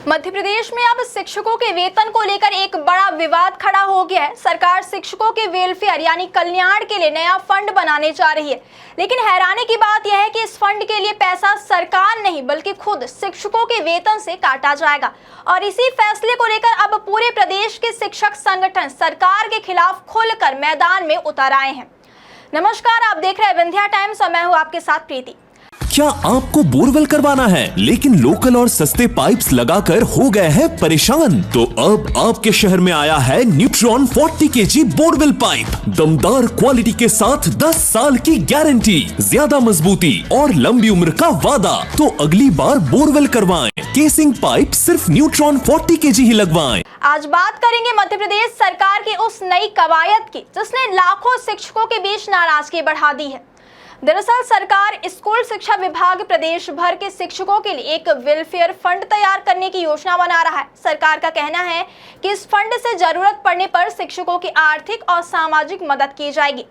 मध्य प्रदेश में अब शिक्षकों के वेतन को लेकर एक बड़ा विवाद खड़ा हो गया है। सरकार शिक्षकों के वेलफेयर यानी कल्याण के लिए नया फंड बनाने जा रही है, लेकिन हैरानी की बात यह है कि इस फंड के लिए पैसा सरकार नहीं बल्कि खुद शिक्षकों के वेतन से काटा जाएगा। और इसी फैसले को लेकर अब पूरे प्रदेश के शिक्षक संगठन सरकार के खिलाफ खुलकर मैदान में उतर आए हैं। नमस्कार, आप देख रहे हैं विंध्या टाइम्स और मैं हूँ आपके साथ प्रीति। क्या आपको बोरवेल करवाना है लेकिन लोकल और सस्ते पाइप्स लगाकर हो गए हैं परेशान? तो अब आपके शहर में आया है न्यूट्रॉन 40 kg बोरवेल पाइप। दमदार क्वालिटी के साथ 10 साल की गारंटी, ज्यादा मजबूती और लंबी उम्र का वादा। तो अगली बार बोरवेल करवाएं, केसिंग पाइप सिर्फ न्यूट्रॉन 40 kg ही लगवाएं। आज बात करेंगे मध्य प्रदेश सरकार की उस नई कवायद की जिसने लाखों शिक्षकों के बीच नाराजगी बढ़ा दी है। दरअसल सरकार स्कूल शिक्षा विभाग प्रदेश भर के शिक्षकों के लिए एक वेलफेयर फंड तैयार करने की योजना बना रहा है। सरकार का कहना है कि इस फंड से जरूरत पड़ने पर शिक्षकों की आर्थिक और सामाजिक मदद की जाएगी।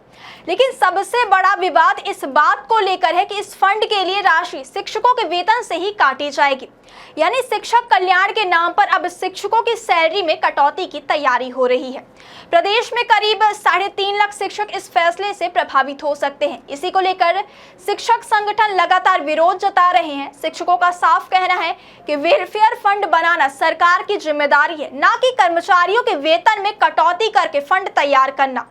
लेकिन सबसे बड़ा विवाद इस बात को लेकर है कि इस फंड के लिए राशि शिक्षकों के वेतन से ही काटी जाएगी, यानी शिक्षक कल्याण के नाम पर अब शिक्षकों की सैलरी में कटौती की तैयारी हो रही है। प्रदेश में करीब 3.5 लाख शिक्षक इस फैसले से प्रभावित हो सकते हैं। इसी को लेकर शिक्षक संगठन लगातार विरोध जता रहे हैं। शिक्षकों का साफ कहना है कि वेलफेयर फंड बनाना सरकार की जिम्मेदारी है, न कि कर्मचारियों के वेतन में कटौती करके फंड तैयार करना।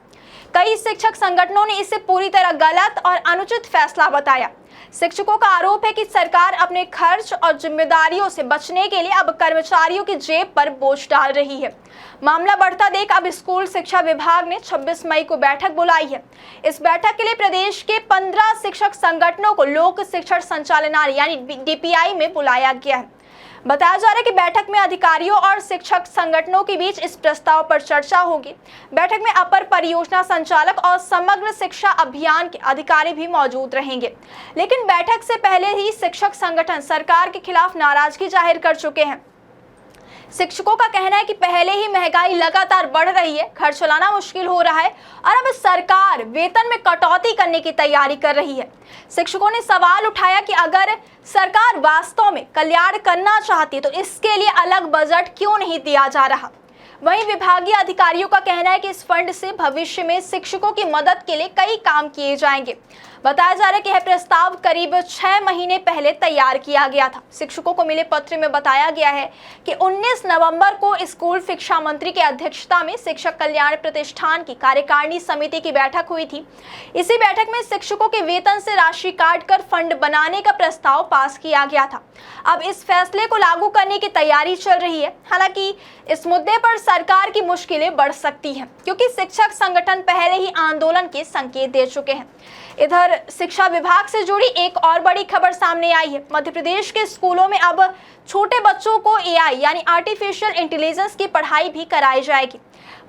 कई शिक्षक संगठनों ने इसे पूरी तरह गलत और अनुचित फैसला बताया। शिक्षकों का आरोप है कि सरकार अपने खर्च और जिम्मेदारियों से बचने के लिए अब कर्मचारियों की जेब पर बोझ डाल रही है। मामला बढ़ता देख अब स्कूल शिक्षा विभाग ने 26 मई को बैठक बुलाई है। इस बैठक के लिए प्रदेश के 15 शिक्षक संगठनों को लोक शिक्षण संचालनालय यानी DPI में बुलाया गया है। बताया जा रहा है कि बैठक में अधिकारियों और शिक्षक संगठनों के बीच इस प्रस्ताव पर चर्चा होगी। बैठक में अपर परियोजना संचालक और समग्र शिक्षा अभियान के अधिकारी भी मौजूद रहेंगे। लेकिन बैठक से पहले ही शिक्षक संगठन सरकार के खिलाफ नाराजगी जाहिर कर चुके हैं। शिक्षकों का कहना है कि पहले ही महंगाई लगातार बढ़ रही है, घर चलाना मुश्किल हो रहा है और अब सरकार वेतन में कटौती करने की तैयारी कर रही है। शिक्षकों ने सवाल उठाया कि अगर सरकार वास्तव में कल्याण करना चाहती है तो इसके लिए अलग बजट क्यों नहीं दिया जा रहा। वहीं विभागीय अधिकारियों का कहना है कि इस फंड से भविष्य में शिक्षकों की मदद के लिए कई काम किए जाएंगे। बताया जा रहा है कि यह प्रस्ताव करीब 6 महीने पहले तैयार किया गया था। शिक्षकों को मिले पत्र में बताया गया है कि 19 नवंबर को स्कूल शिक्षा मंत्री की अध्यक्षता में शिक्षक कल्याण प्रतिष्ठान की कार्यकारिणी समिति की बैठक हुई थी। इसी बैठक में शिक्षकों के वेतन से राशि काटकर फंड बनाने का प्रस्ताव पास किया गया था। अब इस फैसले को लागू करने की तैयारी चल रही है। हालांकि इस मुद्दे पर सरकार की मुश्किलें बढ़ सकती हैं, क्योंकि शिक्षक संगठन पहले ही आंदोलन के संकेत दे चुके हैं। इधर शिक्षा विभाग से जुड़ी एक और बड़ी खबर सामने आई है। मध्य प्रदेश के स्कूलों में अब छोटे बच्चों को AI यानी आर्टिफिशियल इंटेलिजेंस की पढ़ाई भी कराई जाएगी।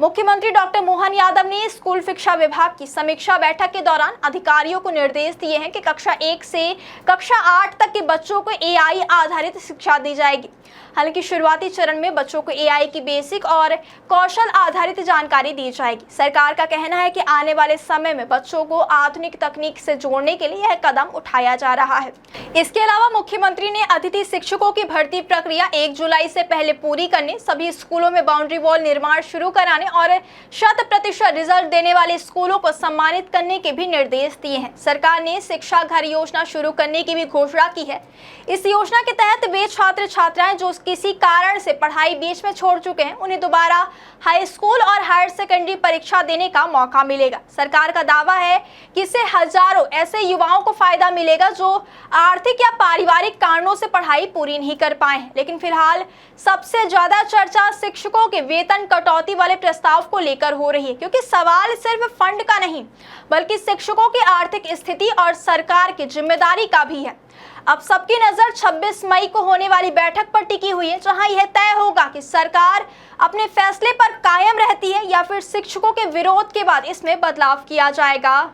मुख्यमंत्री डॉक्टर मोहन यादव ने स्कूल शिक्षा विभाग की समीक्षा बैठक के दौरान अधिकारियों को निर्देश दिए हैं कि कक्षा 1 से कक्षा 8 तक के बच्चों को AI आधारित शिक्षा दी जाएगी। हालांकि शुरुआती चरण में बच्चों को AI की बेसिक और कौशल आधारित जानकारी दी जाएगी। सरकार का कहना है कि आने वाले समय में बच्चों को आधुनिक तकनीक से जोड़ने के लिए यह कदम उठाया जा रहा है। इसके अलावा मुख्यमंत्री ने अतिथि शिक्षकों की भर्ती प्रक्रिया 1 जुलाई से पहले पूरी करने, सभी स्कूलों में बाउंड्री वॉल निर्माण शुरू कराने और 100% रिजल्ट देने वाले स्कूलों को सम्मानित करने के भी निर्देश दिए हैं। सरकार ने शिक्षा घर योजना शुरू करने की भी घोषणा की है। इस योजना के तहत वे छात्र छात्राएं जो किसी कारण से पढ़ाई बीच में छोड़ चुके हैं, उन्हें दोबारा हाई स्कूल और हायर सेकेंडरी परीक्षा देने का मौका मिलेगा। सरकार का दावा है कि इससे हजारों ऐसे युवाओं को फायदा मिलेगा जो आर्थिक या पारिवारिक कारणों से पढ़ाई पूरी नहीं कर पाए हैं। लेकिन फिलहाल सबसे ज्यादा चर्चा शिक्षकों के वेतन कटौती वाले प्रस्ताव को लेकर हो रही है, क्योंकि सवाल सिर्फ फंड का नहीं बल्कि शिक्षकों की आर्थिक स्थिति और सरकार की जिम्मेदारी का भी है। अब सबकी नजर 26 मई को होने वाली बैठक पर टिकी हुई है, जहां यह तय होगा कि सरकार अपने फैसले पर कायम रहती है या फिर शिक्षकों के विरोध के बाद इसमें बदलाव किया जाएगा।